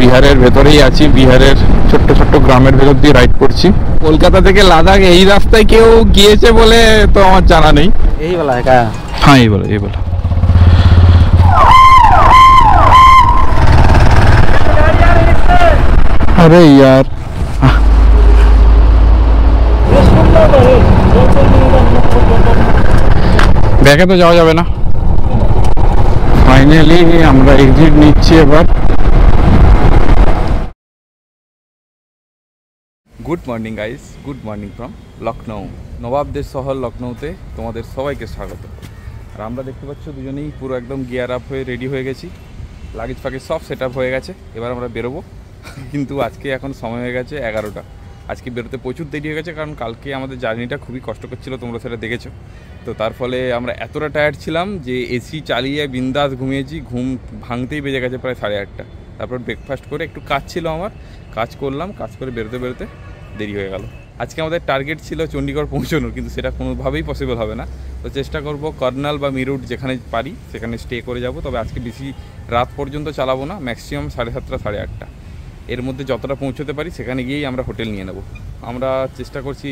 বিহারের ভেতরেই আছি, বিহারের ছোট্ট ছোট্ট গ্রামের ভেতর দিয়ে রাইড করছি। কলকাতা থেকে লাদাখ এই রাস্তায় কেউ গিয়েছে বলে তো আমার জানা নেই। এই বলা হ্যাঁ এই বলো, এই বলো। अरे यार ব্যাকে তো যাওয়া যাবে না। ফাইনালি আমরা এক্সিট নিচ্ছি এবার। Good morning guys, good morning from Lucknow. নবাবদের শহর লখনৌতে তোমাদের সবাইকে স্বাগত। আর আমরা দেখতে পাচ্ছ দুজনেই পুরো একদম গিয়ার আপ হয়ে রেডি হয়ে গেছি, লাগেজ ফাগেজ সব সেট আপ হয়ে গেছে। এবার আমরা বেরোবো, কিন্তু আজকে এখন সময় হয়ে গেছে 11টা। আজকে বেরোতে প্রচুর দেরি হয়ে গেছে, কারণ কালকে আমাদের জার্নিটা খুবই কষ্টকর ছিল, তোমরা সেটা দেখেছো। তো তার ফলে আমরা এতটা টায়ার্ড ছিলাম যে এসি চালিয়ে বিন্দাস ঘুমিয়েছি, ঘুম ভাঙতেই বেজে গেছে প্রায় 8:30। তারপর ব্রেকফাস্ট করে একটু কাজ ছিল আমার, কাজ করলাম, কাজ করে বেরোতে বেরোতে দেরি হয়ে গেল। আজকে আমাদের টার্গেট ছিল চণ্ডীগড় পৌঁছানোর, কিন্তু সেটা কোনোভাবেই পসিবল হবে না। তো চেষ্টা করব কর্নাল বা মিরুট যেখানে পারি সেখানে স্টে করে যাব। তবে আজকে বেশি রাত পর্যন্ত চালাবো না, ম্যাক্সিমাম 7:30 8:30 এর মধ্যে যতটা পৌঁছতে পারি সেখানে গিয়েই আমরা হোটেল নিয়ে নেব। আমরা চেষ্টা করছি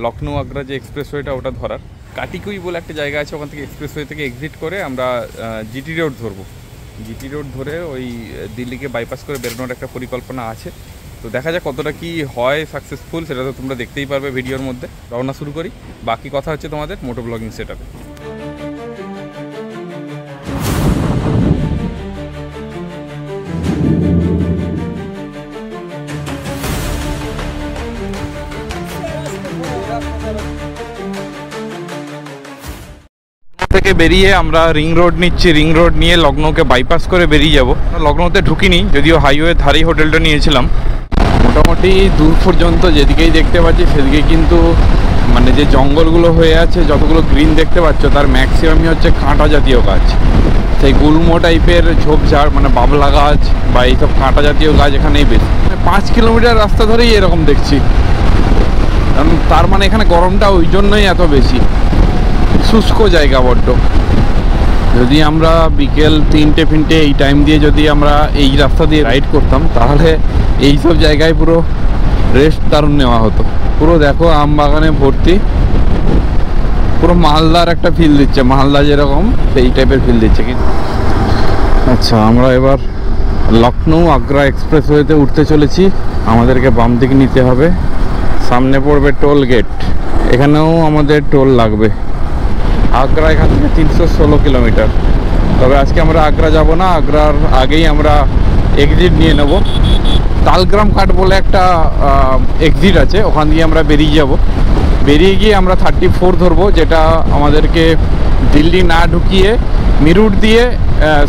লখনৌ আগ্রা যে এক্সপ্রেসওয়েটা ওটা ধরার। কাটিকুই বলে একটা জায়গা আছে, ওখান থেকে এক্সপ্রেসওয়ে থেকে এক্সিট করে আমরা জিটি রোড ধরবো। জিটি রোড ধরে ওই দিল্লিকে বাইপাস করে বেরোনোর একটা পরিকল্পনা আছে। তো দেখা যাক কতটা কি হয় সাকসেসফুল, সেটা তো তোমরা দেখতেই পারবে ভিডিওর মধ্যে। রওনা শুরু করি, বাকি কথা হচ্ছে তোমাদের মোটো ব্লগিং সেটআপে। থেকে বেরিয়ে আমরা রিং রোড নিচ্ছি, রিং রোড নিয়ে লখনৌকে বাইপাস করে বেরিয়ে যাব। লখনৌতে ঢুকিনি, যদিও হাইওয়ে ধারেই হোটেলটা নিয়েছিলাম। মোটামুটি দূর পর্যন্ত যেদিকেই দেখতে পাচ্ছি সেদিকে কিন্তু মানে যে জঙ্গলগুলো হয়ে আছে, যতগুলো গ্রিন দেখতে পাচ্ছ তার ম্যাক্সিমামই হচ্ছে কাঁটা জাতীয় গাছ। সেই গুল্ম টাইপের ঝোপঝাড় মানে বাবলা গাছ বা এইসব কাঁটা জাতীয় গাছ এখানেই বেশি। 5 কিলোমিটার রাস্তা ধরেই এরকম দেখছি, কারণ তার মানে এখানে গরমটা ওই জন্যই এত বেশি। শুষ্ক জায়গা বড্ড। যদি আমরা বিকেল 3টে এই টাইম দিয়ে যদি আমরা এই রাস্তা দিয়ে রাইড করতাম তাহলে এইসব জায়গায় পুরো রেস্ট দারুণ নেওয়া হতো। পুরো দেখো আম বাগানে ভর্তি, পুরো মালদার একটা ফিল দিচ্ছে, মালদা যেরকম সেই টাইপের ফিল দিচ্ছে। কিন্তু আচ্ছা, আমরা এবার লখনৌ আগ্রা এক্সপ্রেসওয়েতে উঠতে চলেছি। আমাদেরকে বাম দিক নিতে হবে, সামনে পড়বে টোল গেট, এখানেও আমাদের টোল লাগবে। আগ্রা এখান থেকে 316 কিলোমিটার। তবে আজকে আমরা আগ্রা যাব না, আগ্রার আগেই আমরা এক্সিট নিয়ে নেব। তালগ্রাম কাট বলে একটা এক্সিট আছে, ওখান দিয়ে আমরা বেরিয়ে যাব। বেরিয়ে গিয়ে আমরা 34 ধরবো, যেটা আমাদেরকে দিল্লি না ঢুকিয়ে মিরুট দিয়ে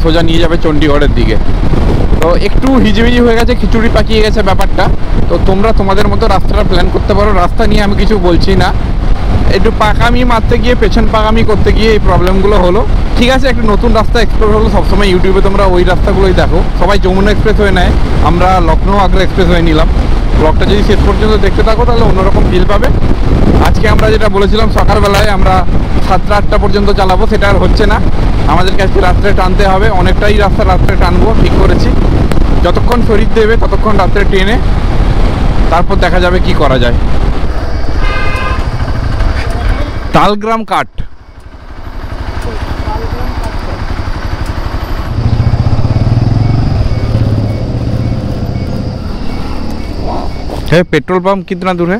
সোজা নিয়ে যাবে চণ্ডীগড়ের দিকে। তো একটু হিজিবিজি হয়ে গেছে, খিচুড়ি পাকিয়ে গেছে ব্যাপারটা। তো তোমরা তোমাদের মতো রাস্তাটা প্ল্যান করতে পারো, রাস্তা নিয়ে আমি কিছু বলছি না। একটু পাকামি মারতে গিয়ে, পেছন পাকামি করতে গিয়ে এই প্রবলেমগুলো হলো। ঠিক আছে, একটু নতুন রাস্তা এক্সপ্লোর হলো। সবসময় ইউটিউবে তোমরা ওই রাস্তাগুলোই দেখো, সবাই যমুনা এক্সপ্রেস হয়ে নেয়, আমরা লখনৌ আগ্রা এক্সপ্রেস হয়ে নিলাম। ব্লগটা যদি শেষ পর্যন্ত দেখতে থাকো তাহলে অন্যরকম ফিল পাবে। আজকে আমরা যেটা বলেছিলাম সকালবেলায় আমরা 7টা-8টা পর্যন্ত চালাবো, সেটা আর হচ্ছে না। আমাদেরকে আজকে রাত্রে টানতে হবে, অনেকটাই রাস্তা রাত্রে টানবো ঠিক করেছি। যতক্ষণ শরীর দেবে ততক্ষণ রাত্রে ট্রেনে, তারপর দেখা যাবে কি করা যায়। তালগ্রাম কাট है। पेट्रोल पंप कितना दूर है?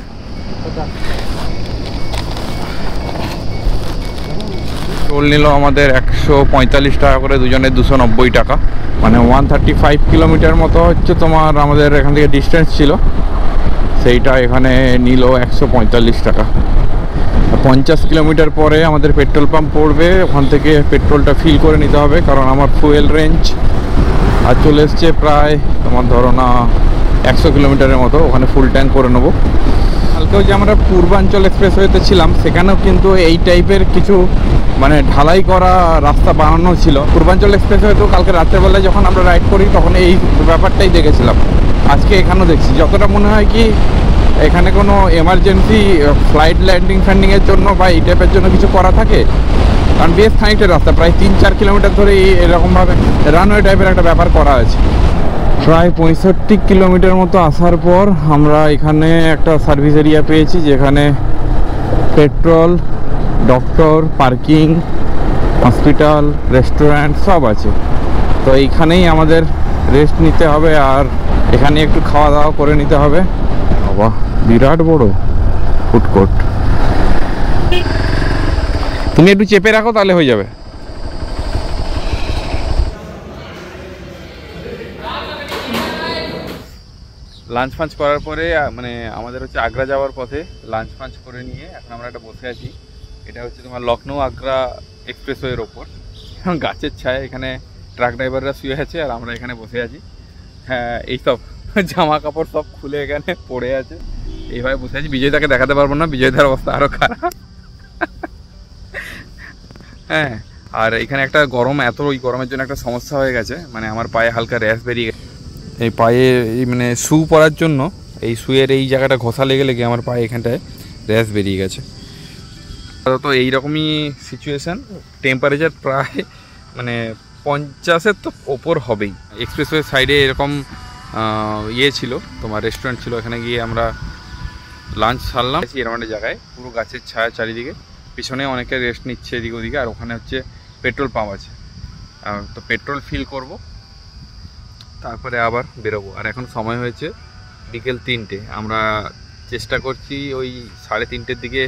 টোল নিল আমাদের 145 টাকা করে, দুজনে 290 টাকা, মানে 135 কিলোমিটার মতো হচ্ছে তোমার আমাদের এখান থেকে ডিস্টেন্স ছিল, সেইটা এখানে নিল 145 টাকা। 50 কিলোমিটার পরে আমাদের পেট্রোল পাম্প পড়বে, ওখান থেকে পেট্রোলটা ফিল করে নিতে হবে, কারণ আমার ফুয়েল রেঞ্জ আর চলে এসছে প্রায় তোমার ধরো না 100 কিলোমিটারের মতো, ওখানে ফুল ট্যাঙ্ক করে নেবো। কালকেও যে আমরা পূর্বাঞ্চল এক্সপ্রেসওয়েতে ছিলাম সেখানেও কিন্তু এই টাইপের কিছু মানে ঢালাই করা রাস্তা বানানো ছিল। পূর্বাঞ্চল এক্সপ্রেসওয়েতেও কালকে রাত্রেবেলায় যখন আমরা রাইড করি তখন এই ব্যাপারটাই দেখেছিলাম। আজকে এখানেও দেখছি, যতটা মনে হয় কি এখানে কোনো এমার্জেন্সি ফ্লাইট ল্যান্ডিংয়ের জন্য বা এই টাইপের জন্য কিছু করা থাকে, কারণ বেশ খানিকটা রাস্তা প্রায় 3-4 কিলোমিটার ধরে এরকমভাবে রানওয়ে টাইপের একটা ব্যাপার করা আছে। প্রায় 65 কিলোমিটার মতো আসার পর আমরা এখানে একটা সার্ভিস এরিয়া পেয়েছি, যেখানে petrol, doctor, parking, hospital, restaurant সব আছে। তো এইখানেই আমাদের রেস্ট নিতে হবে আর এখানে একটু খাওয়া দাওয়া করে নিতে হবে। বাবা, বিরাট বড় ফুড কোর্ট। তুমি একটু চেপে রাখো, তাহলে হয়ে যাবে। লাঞ্চ ফাঞ্চ করার পরে মানে আমাদের হচ্ছে আগ্রা যাওয়ার পথে লাঞ্চ ফাঞ্চ করে নিয়ে এখন আমরা একটা বসে আছি। এটা হচ্ছে তোমার লখনৌ আগ্রা এক্সপ্রেসওয়ের ওপর, গাছের ছায়া। এখানে ট্রাক ড্রাইভাররা শুয়ে আছে আর আমরা এখানে বসে আছি। হ্যাঁ, এইসব জামা কাপড় সব খুলে এখানে পড়ে আছে, এইভাবে বসে আছি। বিজয়দাকে দেখাতে পারবো না, বিজয়দার অবস্থা আরও খারাপ। হ্যাঁ, আর এখানে একটা গরম, এত ওই গরমের জন্য একটা সমস্যা হয়ে গেছে, মানে আমার পায়ে হালকা র্যাশ বেরিয়ে গেছে। এই পায়ে মানে শু পরার জন্য এই শুয়ের এই জায়গাটা ঘষা লেগে লেগে আমার পায়ে এখানটায় র্যাশ বেরিয়ে গেছে। তো এইরকমই সিচুয়েশান। টেম্পারেচার প্রায় মানে 50-এর তো ওপর হবেই। এক্সপ্রেসওয়ে সাইডে এরকম ইয়ে ছিল, তোমার রেস্টুরেন্ট ছিল, এখানে গিয়ে আমরা লাঞ্চ সারলাম। এরকম একটা জায়গায় পুরো গাছের ছায়া চারিদিকে, পিছনে অনেকে রেস্ট নিচ্ছে এদিক ওদিকে, আর ওখানে হচ্ছে পেট্রোল পাম্প আছে। তো পেট্রোল ফিল করব, তারপরে আবার বেরোবো। আর এখন সময় হয়েছে বিকেল 3টে। আমরা চেষ্টা করছি ওই 3:30-এর দিকে,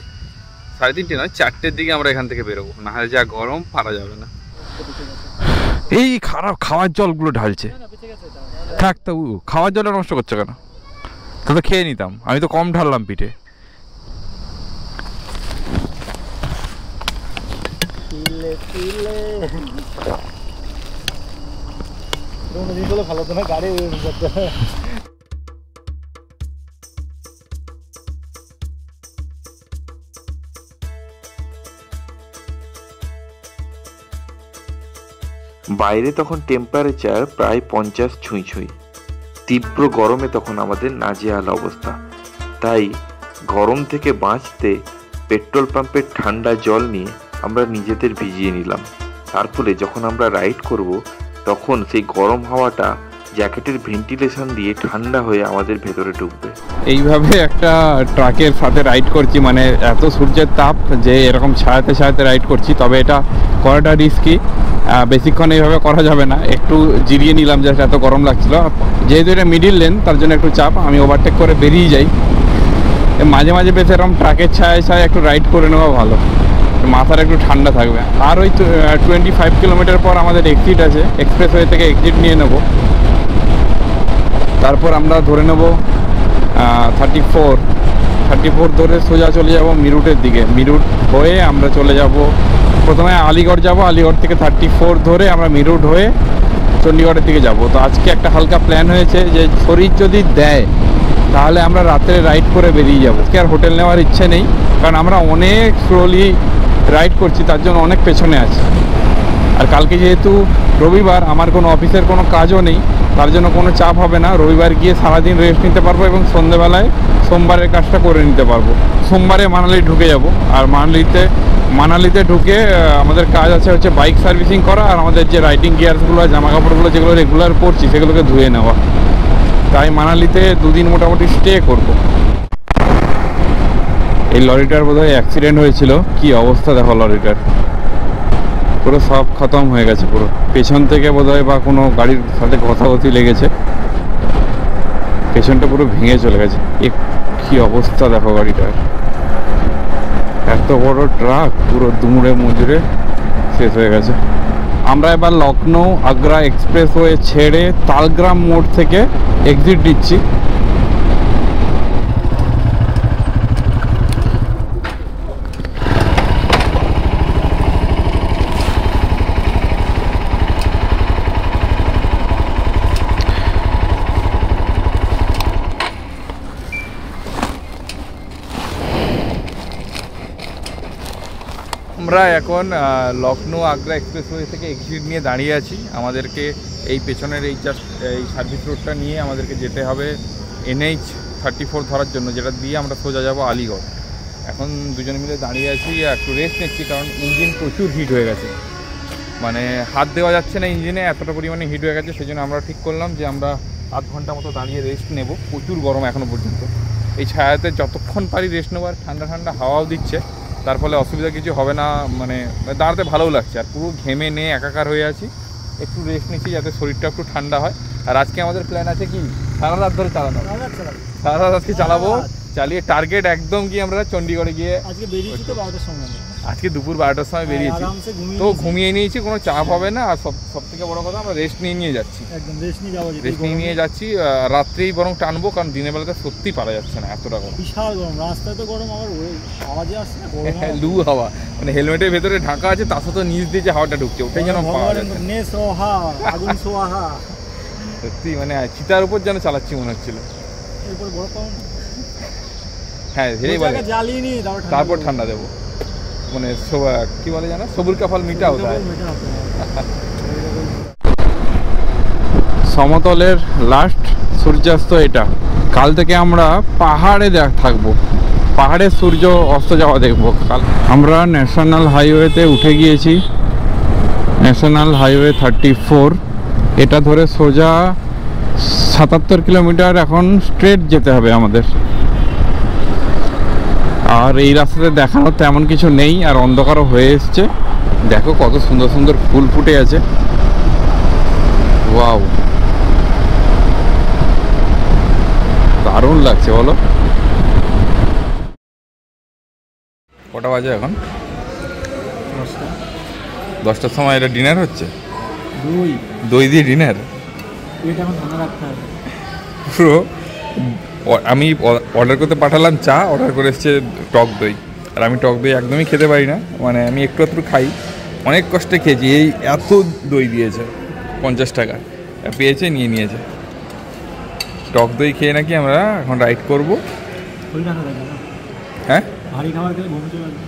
3:30 নয় 4টের দিকে আমরা এখান থেকে বেরোবো, নাহলে যা গরম পারা যাবে না। এই খারাপ খাওয়ার জলগুলো ঢালছে, থাক তো খাওয়ার জলটা নষ্ট করছো কেন? তো খেয়ে নিতাম, আমি তো কম ঢাললাম পিঠে। ভালো তো না গাড়ি বাইরে তখন টেম্পারেচার প্রায় 50 ছুঁই। তীব্র গরমে তখন আমাদের নাজেহাল অবস্থা। তাই গরম থেকে বাঁচতে পেট্রোল পাম্পের ঠান্ডা জল নিয়ে আমরা নিজেদের ভিজিয়ে নিলাম। তার ফলে যখন আমরা রাইড করব তখন সেই গরম হাওয়াটা জ্যাকেটের ভেন্টিলেশন দিয়ে ঠান্ডা হয়ে আমাদের ভেতরে ঢুকবে। এইভাবে একটা ট্রাকের সাথে রাইড করছি, মানে এত সূর্যের তাপ যে এরকম ছায়াতে ছায়াতে রাইড করছি। তবে এটা করাটা রিস্কি, বেশিক্ষণ এইভাবে করা যাবে না। একটু জিরিয়ে নিলাম, জাস্ট এত গরম লাগছিল। যেহেতু এটা মিডিল লেন, তার জন্য একটু চাপ, আমি ওভারটেক করে বেরিয়ে যাই। মাঝে মাঝে বেশ এরকম ট্রাকের ছায়া ছায়া একটু রাইড করে নেওয়া ভালো, মাথার একটু ঠান্ডা থাকবে। আর ওই 25 কিলোমিটার পর আমাদের এক্সিট আছে, এক্সপ্রেসওয়ে থেকে এক্সিট নিয়ে নেব। তারপর আমরা ধরে নেব 34 ধরে সোজা চলে যাব মিরুটের দিকে। মিরুট হয়ে আমরা চলে যাব, প্রথমে আলিগড় যাব, আলিগড় থেকে 34 ধরে আমরা মিরুট হয়ে চণ্ডীগড়ের দিকে যাব। তো আজকে একটা হালকা প্ল্যান হয়েছে যে শরীর যদি দেয় তাহলে আমরা রাত্রে রাইড করে বেরিয়ে যাবো। আজকে আর হোটেল নেওয়ার ইচ্ছে নেই, কারণ আমরা অনেক স্লোলি রাইড করছি, তার জন্য অনেক পেছনে আছি। আর কালকে যেহেতু রবিবার, আমার কোনো অফিসের কোনো কাজও নেই, তার জন্য কোনো চাপ হবে না। রবিবার গিয়ে সারাদিন রেস্ট নিতে পারবো এবং সন্ধ্যেবেলায় সোমবারের কাজটা করে নিতে পারবো। সোমবারে মানালি ঢুকে যাব। আর মানালিতে ঢুকে আমাদের কাজ আছে হচ্ছে বাইক সার্ভিসিং করা, আর আমাদের যে রাইডিং গিয়ার্সগুলো, জামা কাপড়গুলো যেগুলো রেগুলার পরছি সেগুলোকে ধুয়ে নেওয়া। তাই মানালিতে 2 দিন মোটামুটি স্টে করব। এই লরিটার বোধহয় অ্যাক্সিডেন্ট হয়েছিল, কি অবস্থা দেখো লরিটার, পুরো সব খতম হয়ে গেছে। পুরো পেছন থেকে বোধহয় বা কোনো গাড়ির সাথে ঘষাঘষি লেগেছে, পেছনটা পুরো ভেঙে চলে গেছে। কি অবস্থা দেখো গাড়িটার, এত বড় ট্রাক পুরো দুমড়ে মুজড়ে শেষ হয়ে গেছে। আমরা এবার লখনৌ আগ্রা এক্সপ্রেসওয়ে ছেড়ে তালগ্রাম মোড় থেকে এক্সিট দিচ্ছি। আমরা এখন লখনৌ আগ্রা এক্সপ্রেসওয়ে থেকে এক্সিট নিয়ে দাঁড়িয়ে আছি। আমাদেরকে এই পেছনের এই সার্ভিস রোডটা নিয়ে আমাদেরকে যেতে হবে NH 34 ধরার জন্য, যেটা দিয়ে আমরা সোজা যাব আলিগড়। এখন দুজনে মিলে দাঁড়িয়ে আছি, একটু রেস্ট নিচ্ছি, কারণ ইঞ্জিন প্রচুর হিট হয়ে গেছে, মানে হাত দেওয়া যাচ্ছে না ইঞ্জিনে, এতটা পরিমাণে হিট হয়ে গেছে। সেই জন্য আমরা ঠিক করলাম যে আমরা আধ ঘন্টা মতো দাঁড়িয়ে রেস্ট নেব। প্রচুর গরম এখনও পর্যন্ত। এই ছায়াতে যতক্ষণ পারি রেস্ট নেবো, আর ঠান্ডা ঠান্ডা হাওয়াও দিচ্ছে, তার ফলে অসুবিধা কিছু হবে না। মানে দাঁড়াতে ভালোও লাগছে, আর পুরো ঘেমে নিয়ে একাকার হয়ে আছি। একটু রেস্ট নিচ্ছি যাতে শরীরটা একটু ঠান্ডা হয়। আর আজকে আমাদের প্ল্যান আছে কি সারা রাত ধরে চালানো, সারা রাত আজকে চালাবো। চালিয়ে টার্গেট একদম কি আমরা চণ্ডীগড়ে গিয়ে আজকে বেরিয়েছি তো 12টার সময়, আজকে দুপুর 12টার সময় বেরিয়েছি, তো ঘুমিয়ে নিয়েছি, কোনো চাপ হবে না। আর সব থেকে বড় কথা আমরা রেস্ট নিয়ে যাচ্ছি, একদম রেস্ট নিয়ে যাবো, রেস্ট নিয়ে যাচ্ছি। রাত্রেই বরং টানবো, কারণ দিনের বেলাতে সত্যি পারা যাচ্ছে না, এতটা গরম, বিশাল গরম। রাস্তায় তো গরম, আবার আওয়াজে আসছে না গরম, লু হাওয়া। মানে হেলমেটের ভেতরে ঢাকা আছে, তার সাথে নিচ দিয়ে যে হাওয়াটা ঢুকছে, ওটাই যেন পাওয়া যাচ্ছে না। আগুন সোহা, সত্যি মানে চিতার উপর যেন চালাচ্ছি মনে হচ্ছিল। এরপর বড় পাবো না, হ্যাঁ হেরেই বলে জ্বালিয়ে নিয়ে তারপর ঠান্ডা দেবো। মানে কি বলে জানো, সবুর কাফল মিটা হতে হয়। সমতলের লাস্ট সূর্যাস্ত এটা। কাল থেকে আমরা পাহাড়ে থাকবো, পাহাড়ে সূর্য অস্ত যাওয়া দেখবো কাল। আমরা ন্যাশনাল হাইওয়েতে উঠে গিয়েছি, ন্যাশনাল হাইওয়ে 34। এটা ধরে সোজা 77 কিলোমিটার এখন স্ট্রেট যেতে হবে আমাদের। আর এই রাস্তাতে দেখানোর তেমন কিছু নেই, আর অন্ধকারও হয়ে এসছে। দেখো কত সুন্দর সুন্দর ফুল ফুটে আছে, ওয়াও, দারুণ লাগছে বলো। কটা বাজে এখন? 10টার সময়। এটা ডিনার হচ্ছে, দই দিয়ে ডিনার। পুরো আমি অর্ডার করতে পাঠালাম চা, অর্ডার করে এসছে টক দই। আর আমি টক দই একদমই খেতে পারি না, মানে আমি একটু একটু খাই, অনেক কষ্টে খেয়েছি। এই এত দই দিয়েছে 50 টাকা, পেয়েছে নিয়ে নিয়েছে। টক দই খেয়ে নাকি আমরা এখন রাইড করবো। হ্যাঁ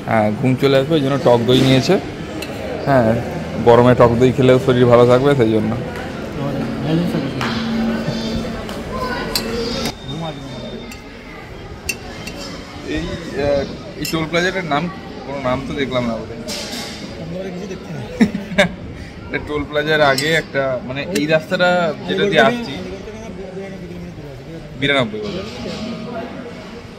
হ্যাঁ, ঘুম চলে আসবে, ওই জন্য টক দই নিয়েছে। হ্যাঁ, গরমে টক দই খেলেও শরীর ভালো থাকবে, সেই জন্য। এই টোল প্লাজাটার নাম, কোনো নাম তো দেখলাম না বলে। টোল প্লাজার আগে একটা, মানে এই রাস্তাটা যেটা দিয়ে আসছি 92 বলে,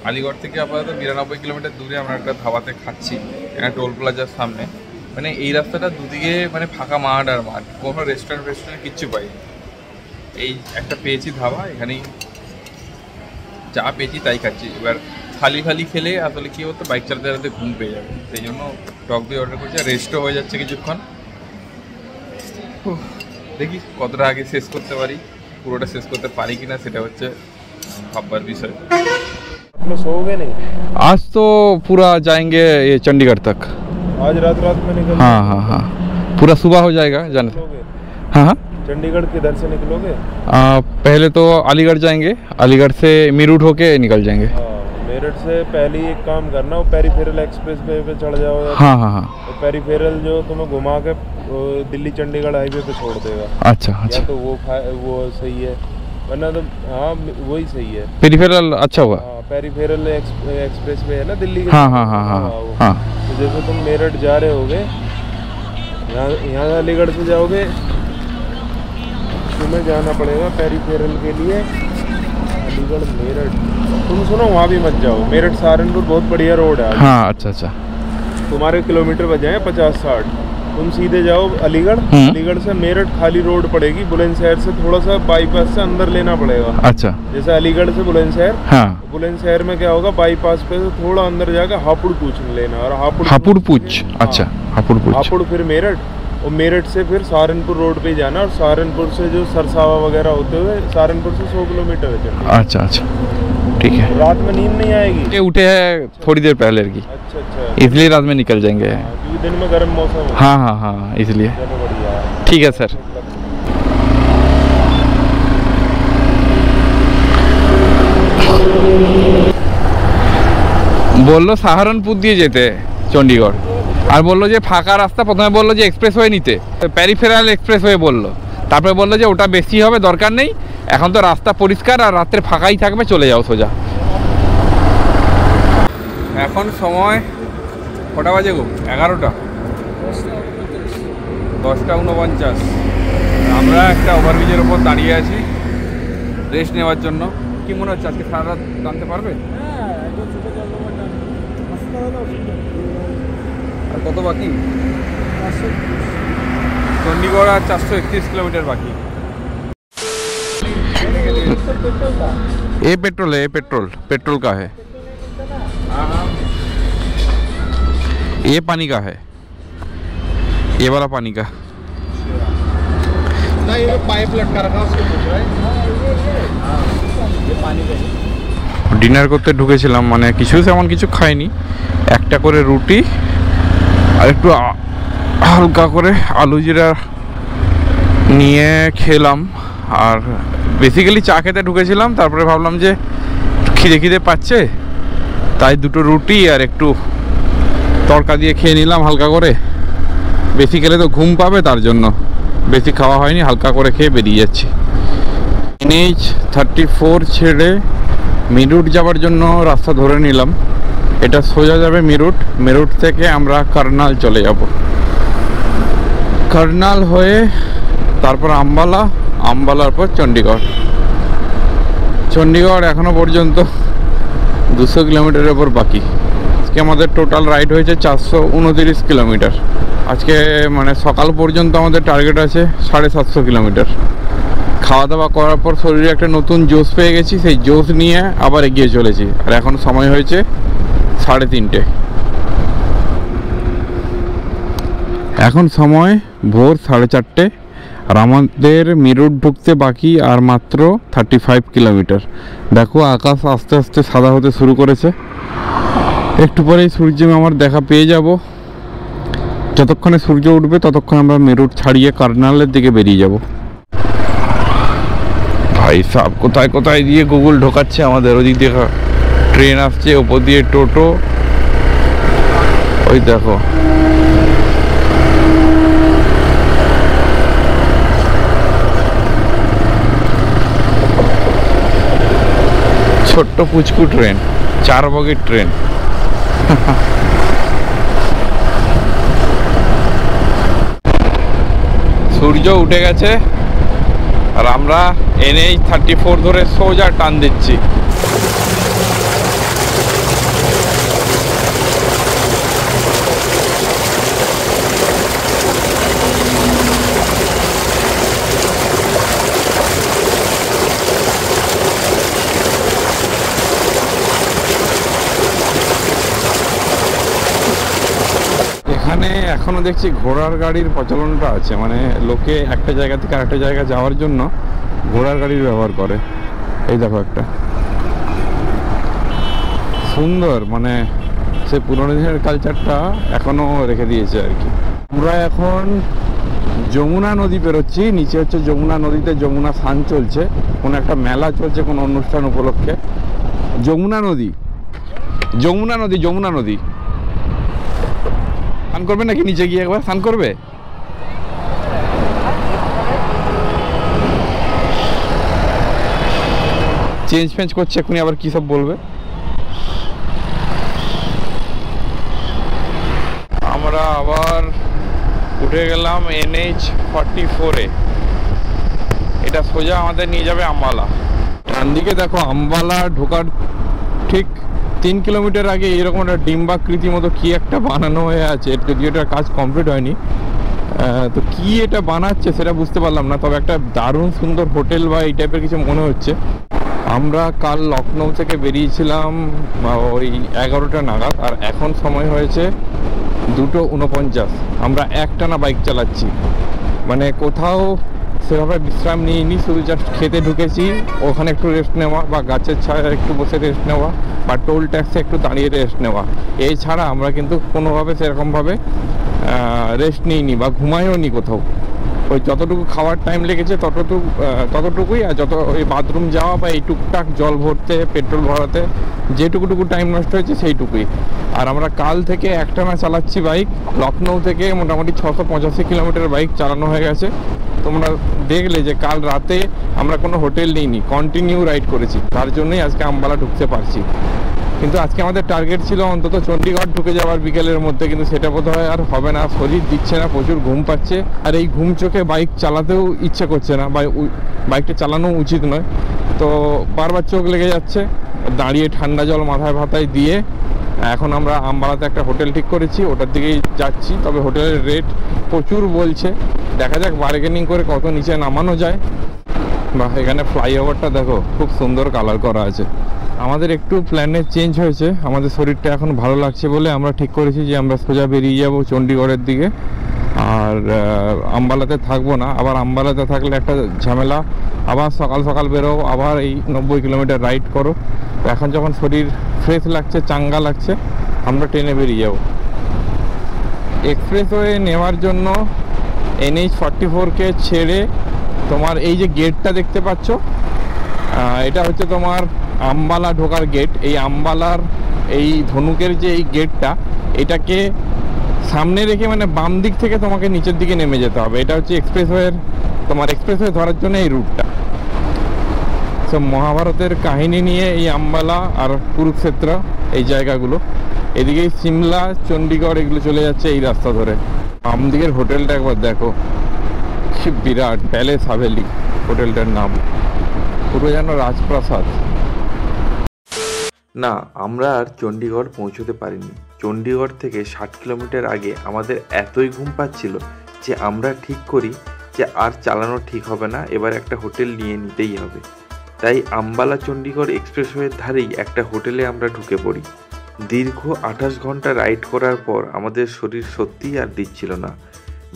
আলিগড় থেকে আপাতত 92 কিলোমিটার দূরে আমরা একটা ধাবাতে খাচ্ছি, এখানে টোল প্লাজার সামনে। মানে এই রাস্তাটা দুদিকে মানে ফাঁকা মাঠ আর মাঠ, কোনো রেস্টুরেন্ট কিচ্ছু পাই। এই একটা পেয়েছি ধাবা, এখানেই যা পেয়েছি তাই খাচ্ছি। এবার খালি খেলে আসলে কী হতো, বাইক চালাতে চালাতে ঘুম পেয়ে যাবে, সেই জন্য টক দই অর্ডার করছি। রেস্টও হয়ে যাচ্ছে কিছুক্ষণ। দেখি কতটা আগে শেষ করতে পারি, পুরোটা শেষ করতে পারি কিনা সেটা হচ্ছে ভাববার বিষয়। सोओगे नहीं? आज तो पूरा जाएंगे ये चंडीगढ़ तक। आज रात में निकल? हाँ, पूरा सुबह हो जाएगा जाने। हाँ, चंडीगढ़ किधर से निकलोगे? पहले तो अलीगढ़ जाएंगे, अलीगढ़ से मीरूट होके निकल जाएंगे। मेरठ से पहले एक काम करना, वो पेरीफेरल एक्सप्रेस वे पे चढ़ जाओ। हाँ, तो पेरीफेरल जो तुम्हें घुमा के दिल्ली चंडीगढ़ हाईवे पे छोड़ देगा। अच्छा, या तो वो सही है, वरना तो हाँ वही सही है। पेरीफेरल अच्छा हुआ। पेरीफेरल एक्सप्रेस वे है ना दिल्ली के। हाँ। तो जैसे तुम मेरठ जा रहे होगे, यहाँ अलीगढ़ से जाओगे, तुम्हें जाना पड़ेगा पेरीफेरल के लिए अलीगढ़ मेरठ। तुम सुनो, वहाँ भी मत जाओ, मेरठ सहारनपुर बहुत बढ़िया रोड है। हाँ, अच्छा। तुम्हारे किलोमीटर बच जाए 50-60, तुम सीधे जाओ अलीगढ़। अलीगढ़ से मेरठ खाली रोड पड़ेगी, बुलंदशहर से थोड़ा सा बाईपास से अंदर लेना पड़ेगा। अच्छा, जैसे अलीगढ़ से बुलंदशहर। हाँ, बुलंदशहर में क्या होगा, बाईपास पे से थोड़ा अंदर जाकर हापुड़ पूछ लेना, और हापुड़ पूछ। अच्छा, हापुड़ फिर मेरठ, और मेरठ से फिर सहारनपुर रोड पे जाना, और सहारनपुर से जो सरसावा वगैरह होते हुए सहारनपुर से 100 किलोमीटर है। अच्छा, ठीक है। रात में नींद नहीं आएगी? ये उठे हैं थोड़ी देर पहले की। अच्छा, इसलिए रात में निकल जाएंगे। क्योंकि दिन में गर्म मौसम है। हाँ, इसलिए। चलो बढ़िया है। ठीक है सर। বললো সাহারানপুর দিয়ে যেতে চণ্ডীগড়, আর বললো যে ফাঁকা রাস্তা। প্রথমে বললো যে এক্সপ্রেসওয়ে নিতে, প্যারিফেরাল এক্সপ্রেসওয়ে বললো, তারপরে বললো যে ওটা বেশি হবে, দরকার নেই, এখন তো রাস্তা পরিষ্কার আর রাত্রে ফাঁকাই থাকবে, চলে যাও সোজা। এখন সময় কটা বাজে গো? 11টা, 10টা 49। আমরা একটা ওভারব্রিজের ওপর দাঁড়িয়ে আছি, রেস্ট নেওয়ার জন্য। কি মনে হচ্ছে আজকে সারা রাত টানতে পারবে? আর কত বাকি? চণ্ডীগড় আর 431 किलोमीटर बाकी। ये पेट्रोल है, ये पेट्रोल का है। ये पानी का है, ये वाला पानी का। ना ये पाइप लटका रखा उसको पूछ रहा है। ये पानी का है। ডিনার করতে ঢুকেছিলাম, মানে কিছু তেমন কিছু খাইনি, একটা করে রুটি আর একটু হালকা করে আলু জিরা নিয়ে খেলাম। আর বেসিক্যালি চা খেতে ঢুকেছিলাম, তারপরে ভাবলাম যে খিদে পাচ্ছে, তাই দুটো রুটি আর একটু তড়কা দিয়ে খেয়ে নিলাম হালকা করে। বেসিক্যালি তো ঘুম পাবে, তার জন্য বেশি খাওয়া হয়নি, হালকা করে খেয়ে বেরিয়ে যাচ্ছি। NH 34 ছেড়ে মিরুট যাওয়ার জন্য রাস্তা ধরে নিলাম। এটা সোজা যাবে মিরুট থেকে আমরা কারনাল চলে যাব। কারনাল হয়ে তারপর আম্বালার পর চণ্ডীগড় এখনো পর্যন্ত 200 কিলোমিটারের ওপর বাকি। আজকে আমাদের টোটাল রাইড হয়েছে 429 কিলোমিটার। আজকে মানে সকাল পর্যন্ত আমাদের টার্গেট আছে 750 কিলোমিটার। খাওয়া দাওয়া করার পর শরীরে একটা নতুন জোশ পেয়ে গেছি, সেই জোশ নিয়ে আবার এগিয়ে চলেছি। আর এখন সময় হয়েছে 3:30। এখন সময় ভোর 4:30, আর আমাদের মিরুট ঢুকতে বাকি আর মাত্র 35 কিলোমিটার। দেখো আকাশ আস্তে আস্তে সাদা হতে শুরু করেছে, একটু পরেই সূর্য আমার দেখা পেয়ে যাব। যতক্ষণে সূর্য উঠবে ততক্ষণ আমরা মিরুট ছাড়িয়ে কারনালের দিকে বেরিয়ে যাব। ভাই সাহেব কোথায় দিয়ে গুগল ঢোকাচ্ছে আমাদের। ওদিক দিয়ে ট্রেন আসছে, ওপর দিয়ে টোটো, ওই দেখো। ছোট্ট পুচকু ট্রেন, 4 বগির ট্রেন। সূর্য উঠে গেছে আর আমরা NH 34 ধরে সোজা টান দিচ্ছি। এখানে এখনো দেখছি ঘোড়ার গাড়ির প্রচলনটা আছে, মানে লোকে একটা জায়গা থেকে আরেকটা জায়গা যাওয়ার জন্য ঘোড়ার গাড়ির ব্যবহার করে। এই দেখো একটা সুন্দর, মানে সে পুরোনো দিনের কালচারটা এখনো রেখে দিয়েছে আর কি। আমরা এখন যমুনা নদী পেরোচ্ছি। নিচে হচ্ছে যমুনা নদীতে যমুনা স্নান চলছে, কোনো একটা মেলা চলছে কোনো অনুষ্ঠান উপলক্ষে। যমুনা নদী স্নান করবে নাকি? নিচে গিয়ে একবার স্নান করবে? চেঞ্জ করছে এখনই, আবার কি সব বলবে। আমরা আবার উঠে গেলাম NH 44-এ। এটা সোজা আমাদের নিয়ে যাবে আম্বালা। ডান দিকে দেখো আম্বালা ঢোকার ঠিক 3 কিলোমিটার আগে এরকম একটা ডিম্বাকৃতি মতো কি একটা বানানো হয়ে আছে, যদিও এটার কাজ কমপ্লিট হয়নি। তো কি এটা বানাচ্ছে সেটা বুঝতে পারলাম না, তবে একটা দারুণ সুন্দর হোটেল বা এই টাইপের কিছু মনে হচ্ছে। আমরা কাল লখনৌ থেকে বেরিয়েছিলাম ওই 11টা নাগাদ, আর এখন সময় হয়েছে 2:49। আমরা একটানা বাইক চালাচ্ছি, মানে কোথাও সেভাবে বিশ্রাম নিইনি, শুধু জাস্ট খেতে ঢুকেছি, ওখানে একটু রেস্ট নেওয়া বা গাছের ছায়ায় একটু বসে রেস্ট নেওয়া বা টোল ট্যাক্সে একটু দাঁড়িয়ে রেস্ট নেওয়া। এছাড়া আমরা কিন্তু কোনোভাবে সেরকমভাবে রেস্ট নিইনি বা ঘুমাইও নি কোথাও। ওই যতটুকু খাওয়ার টাইম লেগেছে ততটুকুই, আর যত ওই বাথরুম যাওয়া বা এই টুকটাক জল ভরতে, পেট্রোল ভরাতে যেটুকু টাইম নষ্ট হয়েছে সেইটুকুই। আর আমরা কাল থেকে একটানা চালাচ্ছি বাইক। লখনৌ থেকে মোটামুটি 685 কিলোমিটার বাইক চালানো হয়ে গেছে। তোমরা দেখলে যে কাল রাতে আমরা কোনো হোটেল নিইনি, কন্টিনিউ রাইড করেছি, তার জন্যই আজকে আম্বালা ঢুকতে পারছি। কিন্তু আজকে আমাদের টার্গেট ছিল অন্তত চণ্ডীগড় ঢুকে যাওয়ার বিকেলের মধ্যে, কিন্তু সেটা বোধহয় আর হবে না। শরীর দিচ্ছে না, প্রচুর ঘুম পাচ্ছে, আর এই ঘুম চোখে বাইক চালাতেও ইচ্ছে করছে না, বা বাইকটা চালানো উচিত নয়। তো বারবার চোখ লেগে যাচ্ছে, দাঁড়িয়ে ঠান্ডা জল মাথায় ভাতায় দিয়ে এখন আমরা আম্বালাতে একটা হোটেল ঠিক করেছি, ওটার দিকেই যাচ্ছি। তবে হোটেলের রেট প্রচুর বলছে, দেখা যাক বার্গেনিং করে কত নিচে নামানো যায়। বা এখানে ফ্লাইওভারটা দেখো খুব সুন্দর কালার করা আছে। আমাদের একটু প্ল্যানের চেঞ্জ হয়েছে, আমাদের শরীরটা এখন ভালো লাগছে বলে আমরা ঠিক করেছি যে আমরা সোজা বেরিয়ে যাব চণ্ডীগড়ের দিকে, আর আম্বালাতে থাকবো না। আবার আম্বালাতে থাকলে একটা ঝামেলা, আবার সকাল সকাল বেরো, আবার এই 90 কিলোমিটার রাইড করো। তো এখন যখন শরীর ফ্রেশ লাগছে, চাঙ্গা লাগছে, আমরা ট্রেনে বেরিয়ে যাব। এক্সপ্রেসওয়ে নেওয়ার জন্য NH-44-কে ছেড়ে তোমার এই যে গেটটা দেখতে পাচ্ছ, এটা হচ্ছে তোমার আম্বালা ঢোকার গেট। এই আম্বালার এই ধনুকের যে এই গেটটা, এটাকে সামনে রেখে মানে বাম দিক থেকে তোমাকে নিচের দিকে নেমে যেতে হবে। এটা হচ্ছে এক্সপ্রেসওয়ের, তোমার এক্সপ্রেসওয়ে ধরার জন্য এই রুটটা। তো মহাভারতের কাহিনী নিয়ে এই আম্বালা আর কুরুক্ষেত্র এই জায়গাগুলো, এদিকে সিমলা, চণ্ডীগড় এগুলো চলে যাচ্ছে এই রাস্তা ধরে। বাম দিকের হোটেলটা একবার দেখো, কি বিরাট, প্যালেস হাভেলি হোটেলটার নাম, পুরো যেন রাজপ্রাসাদ। না, আমরা আর চণ্ডীগড় পৌঁছতে পারিনি। চণ্ডীগড় থেকে 60 কিলোমিটার আগে আমাদের এতই ঘুম পাচ্ছিল যে আমরা ঠিক করি যে আর চালানো ঠিক হবে না, এবার একটা হোটেল নিয়ে নিতেই হবে। তাই আম্বালা চণ্ডীগড় এক্সপ্রেসওয়ের ধারেই একটা হোটেলে আমরা ঢুকে পড়ি। দীর্ঘ 28 ঘন্টা রাইড করার পর আমাদের শরীর সত্যিই আর দিচ্ছিল না।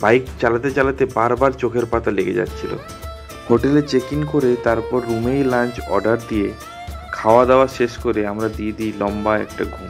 বাইক চালাতে চালাতে বারবার চোখের পাতা লেগে যাচ্ছিল। হোটেলে চেক ইন করে তারপর রুমেই লাঞ্চ অর্ডার দিয়ে খাওয়া দাওয়া শেষ করে আমরা দিয়ে দিই লম্বা একটা ঘুম।